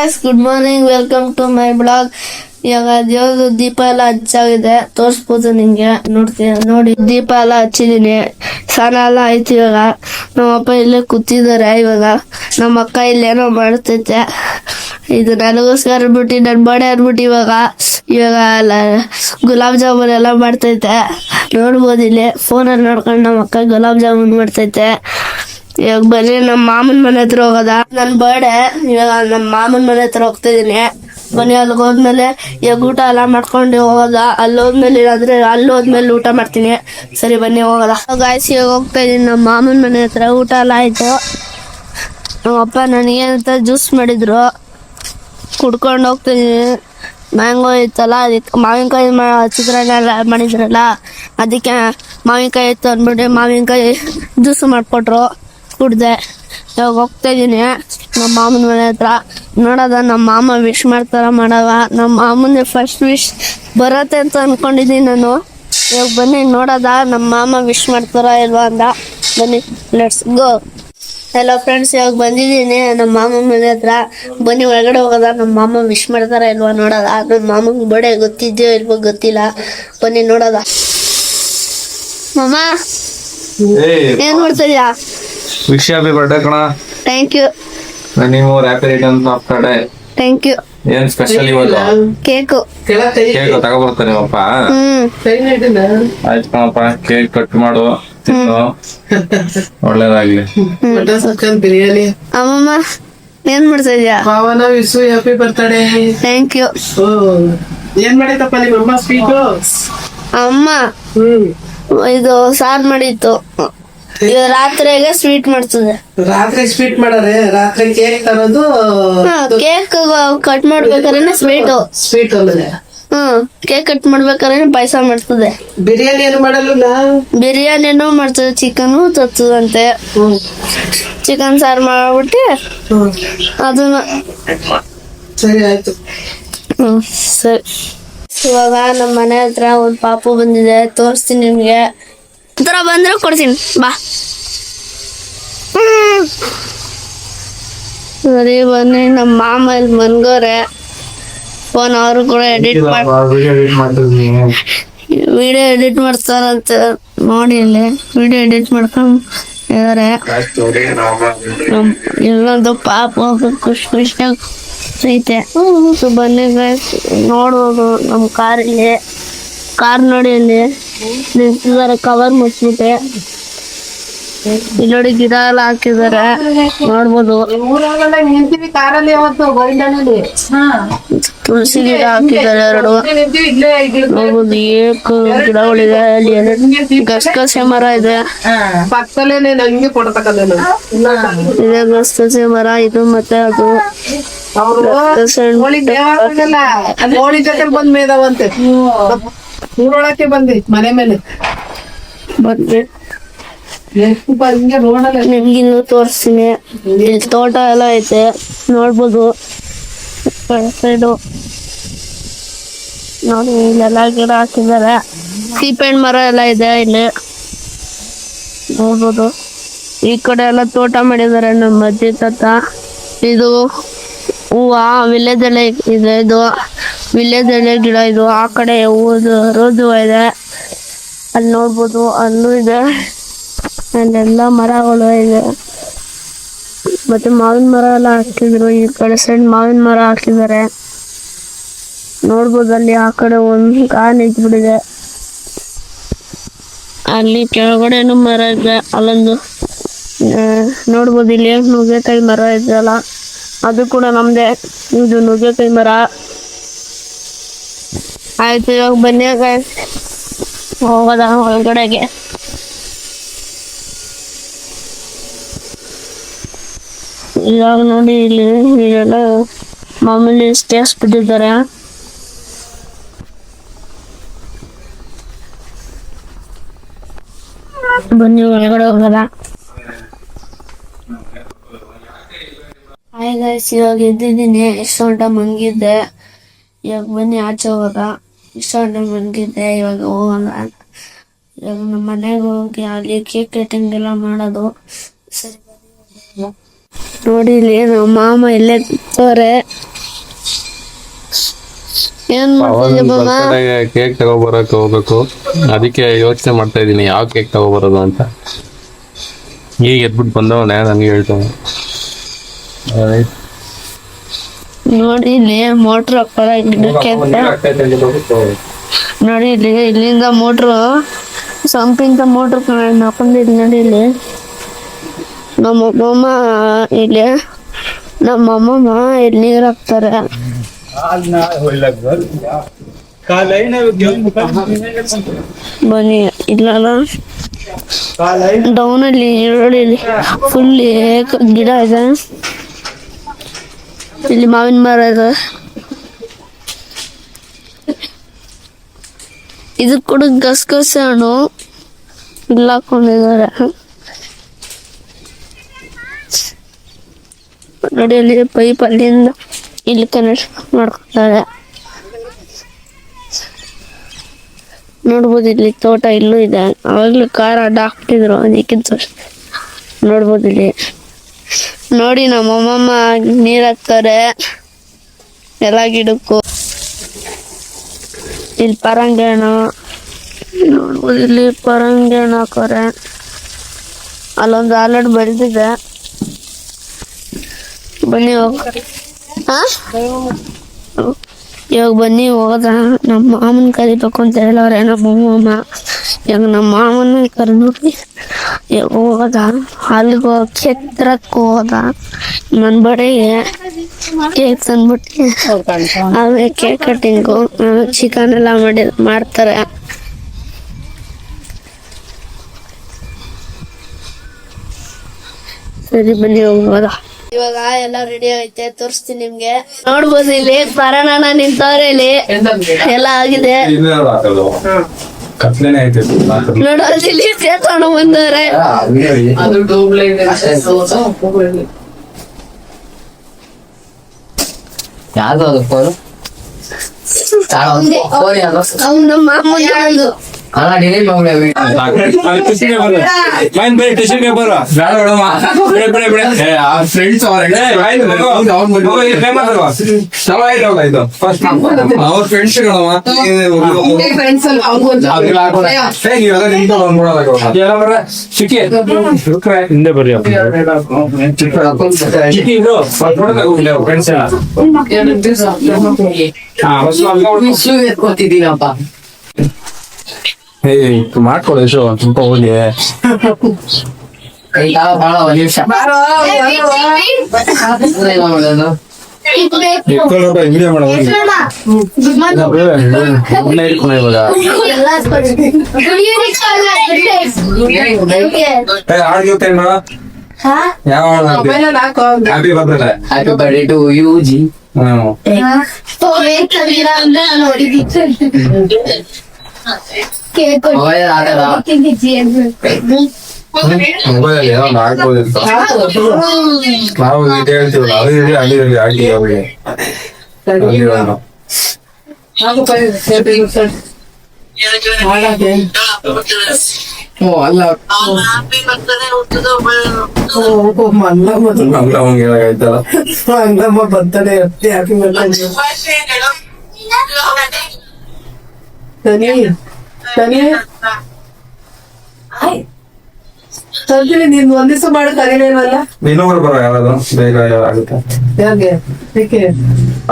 Guys, good morning. Welcome to my blog. ಇವಾಗ ದೇವ್ರದ್ದು ದೀಪ ಎಲ್ಲ ಹಚ್ಚಾಗಿದೆ, ತೋರಿಸ್ಬೋದು ನಿಂಗೆ. ನೋಡಿ ದೀಪ ಎಲ್ಲ ಹಚ್ಚಿದೀನಿ. ಸ್ನಾನ ಎಲ್ಲ ಆಯ್ತು. ಇವಾಗ ನಮ್ಮಪ್ಪ ಇಲ್ಲೇ ಕೂತಿದ್ದಾರೆ. ಇವಾಗ ನಮ್ಮ ಅಕ್ಕ ಇಲ್ಲೇನೋ ಮಾಡ್ತೈತೆ. ಇದು ನನಗೋಸ್ಕರ ಬಿಟ್ಟು ನನ್ನ ಬರ್ಡೇ ಅನ್ಬಿಟ್ಟು ಇವಾಗ ಗುಲಾಬ್ ಜಾಮೂನ್ ಎಲ್ಲ ಮಾಡ್ತೈತೆ. ನೋಡ್ಬೋದು ಇಲ್ಲಿ ಫೋನಲ್ಲಿ ನೋಡ್ಕೊಂಡು ನಮ್ಮ ಅಕ್ಕ ಗುಲಾಬ್ ಜಾಮೂನ್ ಮಾಡ್ತೈತೆ. ಇವಾಗ ಬನ್ನಿ ನಮ್ಮ ಮಾಮನ ಮನೆ ಹತ್ರ ಹೋಗೋದ. ನನ್ನ ಬರ್ಡೇ ಇವಾಗ ನಮ್ಮ ಮಾಮನ ಮನೆ ಹತ್ರ ಹೋಗ್ತಾ ಇದೀನಿ. ಬನ್ನಿ ಅಲ್ಲಿಗೆ ಹೋದ್ಮೇಲೆ ಇವಾಗ ಊಟ ಎಲ್ಲ ಮಾಡ್ಕೊಂಡು ಹೋಗೋದ. ಅಲ್ಲಿ ಹೋದ್ಮೇಲೆ ಊಟ ಮಾಡ್ತೀನಿ. ಸರಿ ಬನ್ನಿ ಹೋಗೋದ. ಗಾಯ್ಸ್, ಇವಾಗ ಹೋಗ್ತಾ ಇದೀನಿ ನಮ್ಮ ಮಾಮನ ಮನೆ ಹತ್ರ. ಊಟ ಎಲ್ಲ ಆಯ್ತು. ನಮ್ಮಪ್ಪ ನನಗೆ ಅಂತ ಜ್ಯೂಸ್ ಮಾಡಿದ್ರು, ಕುಡ್ಕೊಂಡು ಹೋಗ್ತಾ ಇದೀನಿ. ಮ್ಯಾಂಗೋ ಇತ್ತಲ್ಲ, ಅದಕ್ಕೆ ಮಾವಿನಕಾಯಿ ಚಿತ್ರಾನ್ನ ಎಲ್ಲ ಮಾಡಿದ್ರಲ್ಲ, ಅದಕ್ಕೆ ಮಾವಿನಕಾಯಿ ಇತ್ತು ಅಂದ್ಬಿಟ್ಟು ಮಾವಿನಕಾಯಿ ಜ್ಯೂಸ್ ಮಾಡಿಕೊಟ್ರು, ಕುಡ್ದೆ. ಇವಾಗ ಹೋಗ್ತಾ ಇದೀನಿ ನಮ್ಮ ಮಾಮನ ಮನೆ ಹತ್ರ. ನೋಡೋದ ನಮ್ಮ ಮಾಮ ವಿಶ್ ಮಾಡ್ತಾರ ಮಾಡವ. ನಮ್ಮ ಮಾಮನ ಫಸ್ಟ್ ವಿಶ್ ಬರತ್ತೆ ಅಂತ ಅನ್ಕೊಂಡಿದ್ದೀನಿ ನಾನು. ಇವಾಗ ಬನ್ನಿ ನೋಡೋದ ನಮ್ಮ ಮಾಮ ವಿಶ್ ಮಾಡ್ತಾರ ಇಲ್ವಾ ಅಂತ. ಬನ್ನಿ, ಲೆಟ್ಸ್ ಗೋ. ಹಲೋ ಫ್ರೆಂಡ್ಸ್, ಇವಾಗ ಬಂದಿದ್ದೀನಿ ನಮ್ಮ ಮಾಮನ ಮನೆ ಹತ್ರ. ಬನ್ನಿ ಒಳಗಡೆ ಹೋಗೋದ. ನಮ್ಮ ಮಾಮ ವಿಶ್ ಮಾಡ್ತಾರ ಇಲ್ವಾ ನೋಡೋದ. ನಮ್ಮ ಮಾಮಂಗೆ ಬರ್ಡೇ ಗೊತ್ತಿದ್ಯೋ ಇಲ್ವೋ ಗೊತ್ತಿಲ್ಲ. ಬನ್ನಿ ನೋಡೋದ. ಮಾಮ ಏನ್ ಮಾಡ್ತಿದ್ಯಾ? ವಿಶ್ ಹ್ಯಾಪಿ ಬರ್ಡೇ ಕಣ. Thank you. ನೀವು happy returns of the day. Thank you. ಏನ್ ಸ್ಪೆಷಲ್ ಇವತ್ತು? ಕೇಕು ತಗೊಬರ್ತಾರೆ ನಿಮ್ಮಪ್ಪ. ಆಯ್ತು ಕಣಪ್ಪ, ಕೇಕ್ ಕಟ್ ಮಾಡು, ತಿನ್ನು, ಒಳ್ಳೇದಾಗ್ಲಿ. ಬಿರಿಯಾನಿ. ಅಮ್ಮಮ್ಮ ಏನ್ ಮಾಡ್ತಾ ಇದ್ಯಾ? ಭಾವನ wish happy birthday. Thank you. ಏನ್ ಮಾಡಿತಪ್ಪ ನಿಮ್ಮಮ್ಮ ಸ್ವೀಟು? ಅಮ್ಮ ಇದು ಸಾರ್ ಮಾಡಿತ್ತು. ರಾತ್ರಿಗೆ ಸ್ವೀಟ್ ಮಾಡ್ತದೆ. ರಾತ್ರಿ ಸ್ವೀಟ್ ಮಾಡಾರೆ. ರಾತ್ರಿ ಕೇಕ್ ತರೋದು, ಕೇಕ್ ಕಟ್ ಮಾಡ್ಬೇಕಾದ್ರೆ ಸ್ವೀಟ್ ಅಲ್ಲದೆ. ಕೇಕ್ ಕಟ್ ಮಾಡ್ಬೇಕಾದ್ರೆ ಪಾಯಸ ಮಾಡ್ತದೆ. ಬಿರಿಯಾನಿ ಏನು ಮಾಡಲ್ಲ. ಬಿರಿಯಾನಿನೂ ಮಾಡ್ತದೆ, ಚಿಕನ್ ತರ್ತದಂತೆ. ಚಿಕನ್ ಸಾರು ಮಾಡ್ಬಿಟ್ಟು ಅದನ್ನ. ಸರಿ ಆಯ್ತು. ಸರಿ. ಇವಾಗ ನಮ್ಮ ಮನೆ ಹತ್ರ ಒಂದು ಪಾಪು ಬಂದಿದೆ, ತೋರಿಸ್ತೀನಿ ನಿಮ್ಗೆ. ಹತ್ರ ಬಂದ್ರೆ ಕೊಡ್ತೀನಿ ಬಾ. ಸರಿ ಬನ್ನಿ. ನಮ್ಮ ಮಾಮ ಇಲ್ಲಿ ಮನ್ಗೋರೆ. ಫೋನ್ ಅವರು ಕೂಡ ವಿಡಿಯೋ ಎಡಿಟ್ ಮಾಡ್ತಾರಂತ ನೋಡಿ. ಇಲ್ಲಿ ವಿಡಿಯೋ ಎಡಿಟ್ ಮಾಡ್ಕೊಂಡ್ ಇದಾರೆ. ಇನ್ನೊಂದು ಪಾಪ ಖುಷಿ ಐತೆ. ಬನ್ನಿ ಗೈಸ್, ನೋಡ್ಬೋದು ನಮ್ಮ ಕಾರ್ ನೋಡಿ ಇಲ್ಲಿ ನಿಂತಿದ್ದಾರೆ, ಕವರ್ ಮುಚ್ಚಿಬಿಟ್ಟೆ. ಇಲ್ಲಿ ನೋಡಿ ಗಿಡ ಎಲ್ಲ ಹಾಕಿದ್ದಾರೆ, ನೋಡ್ಬೋದು. ತುಳಸಿ ಗಿಡ ಹಾಕಿದ್ದಾರೆ 2. ನೋಡ್ಬೋದು ಏಕು ಗಿಡಗಳಿದೆ. ಅಲ್ಲಿ ಗಸಗಸೆ ಮರ ಇದೆ. ಇದೆ ಗಸಗಸೆ ಮರ. ಇದು ಮತ್ತೆ ಅದು ಬಂದ್ ಮೇದಾವಂತೆ. ಊರೊಳಕ್ಕೆ ಬಂದಿ ಮನೆ ಮೇಲೆ ಬಂದೆ. ನಿಮ್ಗಿನ್ನು ತೋರಿಸ್ತೀನಿ. ಇಲ್ಲಿ ತೋಟ ಎಲ್ಲ ಐತೆ, ನೋಡ್ಬೋದು. ಸೈಡು ನೋಡಿ ಇಲ್ಲೆಲ್ಲ ಗಿಡ ಹಾಕಿದ್ದಾರೆ. ಸೀಪೆಹಣ್ಣು ಮರ ಎಲ್ಲ ಇದೆ ಇಲ್ಲಿ, ನೋಡ್ಬೋದು. ಈ ಕಡೆ ಎಲ್ಲ ತೋಟ ಮಾಡಿದ್ದಾರೆ ನಮ್ಮ ಅಜ್ಜಿ ತಾತ. ಇದು ಹೂವ ವಿಳ್ಯದೆಲೆ ಇದೆ. ಇದು ವಿಳ್ಯದೆಲೆ ಗಿಡ. ಇದು ಆ ಕಡೆ ಹೂವುದು ರೋಸ್ ಹೂವ ಇದೆ, ಅಲ್ಲಿ ನೋಡ್ಬೋದು. ಅಲ್ಲೂ ಇದೆ, ಅಲ್ಲೆಲ್ಲ ಮರಗಳು ಇದೆ. ಮತ್ತೆ ಮಾವಿನ ಮರ ಎಲ್ಲ ಹಾಕಿದ್ರು. ಈ ಕಡೆ ಸೈಡ್ ಮಾವಿನ ಮರ ಹಾಕಿದ್ದಾರೆ, ನೋಡ್ಬೋದು. ಅಲ್ಲಿ ಆ ಕಡೆ ಒಂದು ಕಾರ್ ನಿಂತ್ಬಿಟ್ಟಿದೆ. ಅಲ್ಲಿ ಕೆಳಗಡೆನು ಮರ ಇದೆ. ಅಲ್ಲೊಂದು ನೋಡ್ಬೋದು. ಇಲ್ಲಿ ನುಗ್ಗೆಕಾಯಿ ಮರ ಇದೆಯಲ್ಲ, ಅದು ಕೂಡ ನಮ್ದೇ. ಇದು ನುಗ್ಗೆಕಾಯಿ ಮರ. ಆಯ್ತು, ಇವಾಗ ಬನ್ನಿ ಹೋಗೋದ ಒಳಗಡೆಗೆ. ಇವಾಗ ನೋಡಿ ಇಲ್ಲಿ ಇಲ್ಲೆಲ್ಲ ಮಾಮೂಲಿ ಸ್ಟೇಜ್ ಬಿಟ್ಟಿದ್ದಾರೆ. ಬನ್ನಿ ಒಳಗಡೆ ಹೋಗೋದ. ಹಾಯ್ ಗೈಸ್, ಇವಾಗ ಎದ್ದಿದ್ದೀನಿ. ಎಷ್ಟು ಗಂಟೆ ಮನ್ಗಿದ್ದೆ. ಇವಾಗ ಬನ್ನಿ ಆಚೆ ಹೋಗೋದ. ಇಷ್ಟು ಗಂಟೆ ಮನ್ಗಿದ್ದೆ. ಇವಾಗ ಹೋಗೋಣ. ಇವಾಗ ನಮ್ಮ ಮನೆಗೆ ಹೋಗಿ ಅಲ್ಲಿ ಕೇಕ್ ಕಟಿಂಗ್ ಎಲ್ಲ ಮಾಡೋದು. ಸರಿ ನೋಡಿ, ಇಲ್ಲಿ ನಮ್ಮ ಮಾಮ ಇಲ್ಲೇ ಕೂತವ್ರೆ. ಏನ್ ಮಾಡ್ತಿದ್ಯ ಬಾಮ? ಕೇಕ್ ತಗೋಬರಕ್ ಹೋಗ್ಬೇಕು, ಅದಕ್ಕೆ ಯೋಚನೆ ಮಾಡ್ತಾ ಇದೀನಿ ಯಾವ ಕೇಕ್ ತಗೋಬರೋದು ಅಂತ. ಈಗ ಎದ್ಬಿಟ್ಟು ಬಂದವನೇ ನನಗೆ ಹೇಳ್ತಾನೆ. ನೋಡಿ ಇಲ್ಲಿ ಮೋಟ್ರ್ ಹಾಕ್ತಾರ ಗಿಡಕ್ಕೆ ಅಂತ. ನೋಡಿ ಇಲ್ಲಿ ಇಲ್ಲಿಂದ ಮೋಟ್ರು ಸಂಪಿಂದ ಮೋಟ್ರ್ ಹಾಕೊಂಡಿದ್ ನೋಡಿ ಇಲ್ಲಿ. ನಮ್ಮಮ್ಮ ಇಲ್ಲಿ ನಮ್ಮಮ್ಮ ಇಲ್ಲಿ ನೀರ್ ಹಾಕ್ತಾರೆ. ಬನ್ನಿ ಇಲ್ಲ ಡೌನ್ ಅಲ್ಲಿ ನೋಡಿ ಇಲ್ಲಿ ಫುಲ್ ಗಿಡ ಇದೆ. ಇಲ್ಲಿ ಮಾವಿನ ಮರ ಇದೆ. ಇದು ಕೂಡ ಗಸಗಸೆ ಹಣ್ಣು ಇಲ್ಲ ಹಾಕೊಂಡಿದ್ದಾರೆ. ನೋಡಿ ಅಲ್ಲಿ ಪೈಪ್ ಅಲ್ಲಿಂದ ಇಲ್ಲಿ ಕನೆಕ್ಟ್ ಮಾಡ್ಕೊತಾರೆ. ನೋಡ್ಬೋದು ಇಲ್ಲಿ ತೋಟ ಇಲ್ಲೂ ಇದೆ. ಅವಾಗ್ಲೂ ಕಾರ್ ಅಡ್ಡ ಹಾಕ್ತಿದ್ರು ಅದಕ್ಕಿಂತ ನೋಡ್ಬೋದು ಇಲ್ಲಿ. ನೋಡಿ ನಮ್ಮಮ್ಮ ನೀರ್ ಹಾಕ್ತಾರೆ ಎಲ್ಲ ಗಿಡಕ್ಕೂ. ಇಲ್ಲಿ ಪರಂಗಿ ಹಣ್ಣು ನೋಡ್ಬೋದು, ಇಲ್ಲಿ ಪರಂಗಿ ಹಣ್ಣು ಹಾಕೋರೆ. ಅಲ್ಲೊಂದು ಆಲಡ್ ಬೆಳೆದಿದೆ. ಬನ್ನಿ ಹೋಗ ಇವಾಗ ಬನ್ನಿ ಹೋಗೋದ. ನಮ್ಮ ಮಾಮನ್ ಕರಿಬೇಕು ಅಂತ ಹೇಳವ್ರೆ ನಮ್ಮಮ್ಮ. ಇವಾಗ ನಮ್ಮ ಮಾಮನ ಕರೆದ್ಬಿಟ್ಟು ಇವಾಗ ಹೋಗೋದ. ಅಲ್ಲಿಗೆ ಕೇಕ್ ತರಕ್ ಹೋಗೋದ. ನನ್ನ ಬಡೆಗೆ ಕೇಕ್ ತಂದ್ಬಿಟ್ಟು ಆಮೇಲೆ ಕೇಕ್ ಕಟ್ಟಿಂಗು, ಆಮೇಲೆ ಚಿಕನ್ ಎಲ್ಲ ಮಾಡ್ತಾರೆ. ಸರಿ ಬನ್ನಿ ಹೋಗೋದ. ಇವಾಗ ಎಲ್ಲ ರೆಡಿ ಆಗೈತೆ, ತೋರಿಸ್ತೀನಿ ನಿಮ್ಗೆ. ನೋಡ್ಬೋದು ಇಲ್ಲಿ ಪರನಣ್ಣ ನಿಂತವ್ರೆ. ಇಲ್ಲಿ ಎಲ್ಲ ಆಗಿದೆ. ನೋಡೋದು ಇಲ್ಲಿ ಸೇರ್ಕೊಂಡು ಬಂದವ್ರೆ. ನಮ್ಮ ಮಾಮೂಲಿ ಹಿಂದೆ ಬರ್ರಿ. ಮಾಡ್ಕೊಡು ಯಶೋ, ತುಂಬ ಹೋಗಿ ವಿಡಿಯೋ ಮಾಡೋ ಯಾವ ಹ್ಯಾಪಿ ಬರ್ತ್ಡೇ ಟು ಯು ಜಿ. ಮೊಬೈಲ್ ಏನೋ ಆಗ್ಬೋದಿತ್ತು. ನಾವು ಇದು ಹೇಳ್ತೀವಲ್ಲ ಅದು ಹೇಳಿ ಅಲ್ಲಿ ಆಗಿ ಅವ್ರಿಗೆ ನೀನ್ ಒಂದ್ ದಿವಸ ಮಾಡೋ ಕರೀಲೇನಲ್ಲ. ಇನ್ನೊಬ್ರು ಬರೋ ಯಾವ್ದು ಬೇಗ ಆಗುತ್ತೆ.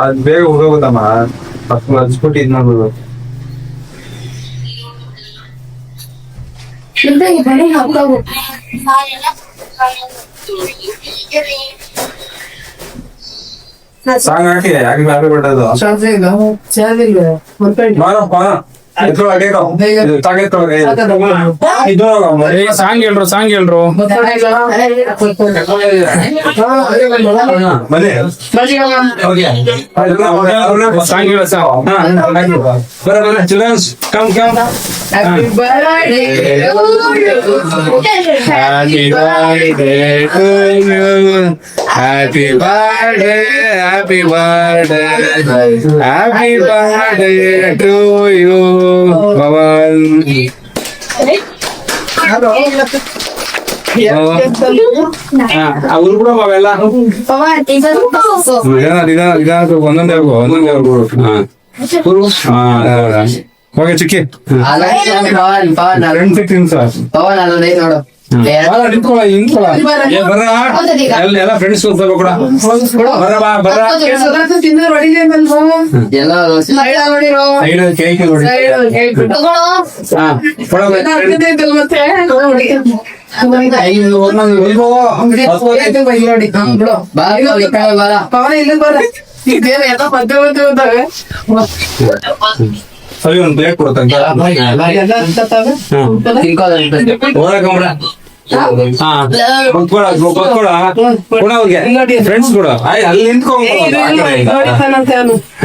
ಅದ್ ಬೇಗ ಹೋಗೋದಮ್ಮ, ಹಚ್ಬಿಟ್ಟು ಇದ್ ಮಾಡ್ಬೋದು. ಸಾಂಗ್ ಹಾಕಿ ಯಾಕೆ ಬ್ಯಾರೆ ಬಿಡೋದು ಮಾರಪ್ಪ. ಸಾಂಗ್ ಹೇಳ್ರು ಸಾಂಗ್ ಹೇಳ್ರು ಸಾಂಗ್ ಹೇಳ childrens come come. Happy birthday to you. Happy birthday, happy birthday, happy birthday to you. Pawan. ಅವ್ರು ಕೂಡ ಅವೆಲ್ಲ ಒಂದೊಂದೇ ಹೋಗಿ ಚಿಕ್ಕಿ ಪವನ್ ಅಲ್ಲದೆ ನೋಡು ಎಲ್ಲ ಫ್ರೆಂಡ್ಸ್ ಕೂಡ ಬರ್ರ ಬಾ ಬರ್ರ ಎಲ್ಲ ಕೇಕ್ ನೋಡಿ ಹಾ ಪವನ್ ಇಲ್ಲಿ ಬರ ಇದೇನು ಎಲ್ಲ ಮಧ್ಯ ಸರಿ ಒಂದು ಪ್ಲೇಟ್ ಕೊಡ್ತಂತ ಫ್ರೆಂಡ್ಸ್ ಕೂಡ ಅಲ್ಲಿ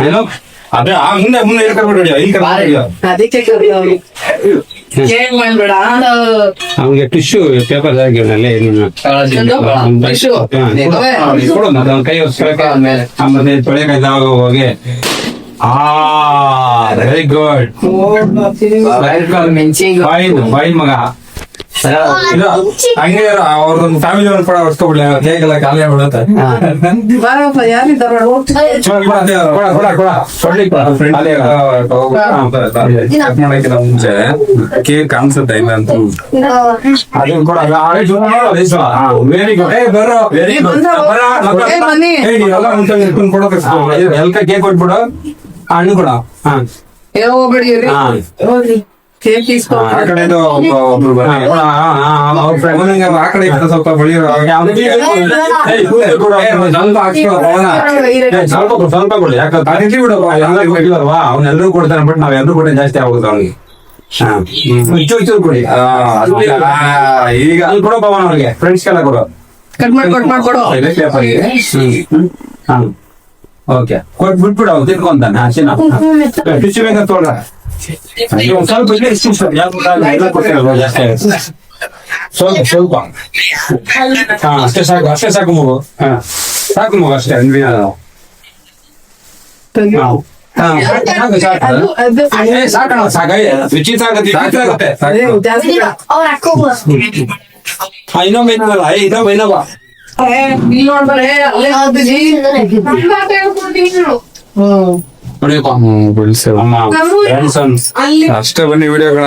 ಏನೋ ಅದೇ ಮುಂದೆ ಮುಂದೆ ಹೇಳ್ಕೊಂಡ್ಬಿಡಿ ಅದಕ್ಕೆ ಅವ್ನಿಗೆ ಟಿಶ್ಯೂ ಪೇಪರ್ ಆಗಿರಲಿ ಕೈ ಮತ್ತೆ ತೊಳೆಕಾಯ್ದ ಹೋಗಿ ವೆರಿ ಗುಡ್ ಫೈನ್ ಮಗ ಹಂಗೆ ಅವ್ರದೊಂದು ಫ್ಯಾಮಿಲಿ ಒಂದು ಕೂಡ ಹೊಡ್ಸ್ಕೊಬಿಡ್ಲಿ ಹೇಗೆಲ್ಲ ಖಾಲಿ ಆಗ್ಬಿಡುತ್ತೆ ಮುಂಚೆ ಕೇಕ್ ಕಾಣಿಸುತ್ತೆ ಇಲ್ಲ ಅಂತ ಅದನ್ನ ಕೂಡ ವೆರಿ ಗುಡ್ ವೆರಿ ಗುಡ್ ಎಲ್ಕ ಕೇಕ್ ಕೊಟ್ಬಿಡು ಹಣ್ಣು ಕೂಡ ಹೋಗ್ಬೇಡಿ ಕೇಕ್ ಆ ಕಡೆಯಿಂದ ಒಬ್ರು ಆ ಕಡೆ ಸ್ವಲ್ಪ ಬೆಳೆಯೋರು ಸ್ವಲ್ಪ ಕೊಡಿ ಯಾಕಂದ್ರೆ ಬಿಡಲ್ವಾ ಅವ್ನೆಲ್ಲರೂ ಕೊಡ್ತಾನೆ ಬಟ್ ನಾವೆಲ್ಲರೂ ಕೂಡ ಜಾಸ್ತಿ ಆಗುತ್ತೆ ಅವ್ನಿಗೆ ಚೂರು ಕೊಡಿ ಈಗ ಅಲ್ಲಿ ಕೊಡೋ ಪವನ್ ಅವ್ರಿಗೆ ಫ್ರೆಂಡ್ಸ್ಗೆಲ್ಲ ಕೊಡು ಓಕೆ ಕೊಟ್ಟು ಬಿಟ್ಬಿಡು ಅವ್ನು ತಿನ್ಕೊಂತಾನೆ ಹಸಿನ ಟಿಶ್ಯೂ ಬೇಕಂತ ತೊಗೊಳ್ಳ ಸ್ವಲ್ಪ ಎಲ್ಲ ಕೊಟ್ಟಿರಲ್ವಾ ಜಾಸ್ತಿ ಆಗುತ್ತೆ ಸ್ವಲ್ಪ ಸ್ವಲ್ಪ ಹಾ ಅಷ್ಟೇ ಸಾಕು ಮಗು ಹಾ ಸಾಕು ಮಗು ಅಷ್ಟೇ ಸಾಕಣ ಸಾಕ ರುಚಿ ಸಾಕತ್ತೆ ಇನ್ನೊಮ್ಮೆ ಇನ್ನೊಬ್ಬ ಅಷ್ಟೇ ಬನ್ನಿ ವಿಡಿಯೋಗಳ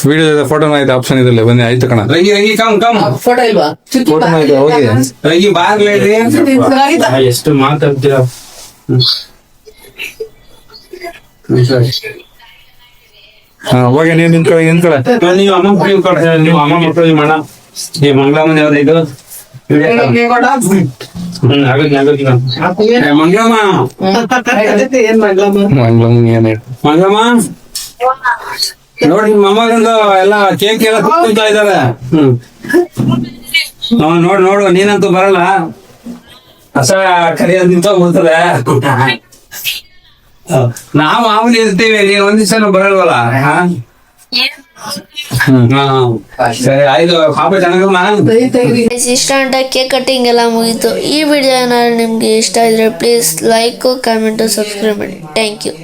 ವಿಡಿಯೋ ಫೋಟೋ ಆಯ್ತು ಆಪ್ಷನ್ ಇದಲ್ಲ ಬನ್ನಿ ಆಯ್ತು ಕಣ ರಂಗಿ ಕಮ್ ಫೋಟೋ ಇಲ್ವಾ ಫೋಟೋ ಆಯ್ತು ಹೋಗಿ ರಂಗಿ ಬಾರ್ಲೇರಿ ಎಷ್ಟು ಮಾತಾಡ್ತೀರ ಹೋಗಿ ನೀವು ನಿಂತ್ಕೊಳ್ಳಿ ನೀವು ಅಮ್ಮ ಮಕ್ಕಳು ಮಾಡ ಈ ಮಂಗಳಮ್ಮನ ಯಾವ್ದು ಇದು ಮಂಗಳಮ್ಮ ಮಂಗಳಮ್ಮ ನೋಡಿ ಮೊಮ್ಮಗಂದು ಎಲ್ಲ ಕೇಕ್ ಎಲ್ಲ ಕುತ್ಕೊಂತ ಇದಾರೆ ನೋಡು ನೀನಂತೂ ಬರಲ್ಲ ಹೊಸ ಕರಿಯೋದ್ ನಿಂತ ಬರ್ತದೆ ನಾವು ಮಾಮೂಲಿ ಇರ್ತೀವಿ ನೀನ್ ಒಂದ್ ದಿವ್ಸನೂ ಬರಲ್ವಲ್ಲ ಸರಿ ಆಯ್ತು ಪಾಪ ಚೆನ್ನಾಗಮ್ಮ ಇಷ್ಟ ಅಂತ ಕೇಕ್ ಕಟ್ಟಿಂಗ್ ಎಲ್ಲ ಮುಗೀತು. ಈ ವಿಡಿಯೋ ಏನಾದ್ರು ನಿಮ್ಗೆ ಇಷ್ಟ ಇದ್ರೆ ಪ್ಲೀಸ್ ಲೈಕ್ ಕಮೆಂಟ್ ಸಬ್ಸ್ಕ್ರೈಬ್ ಮಾಡಿ. Thank you.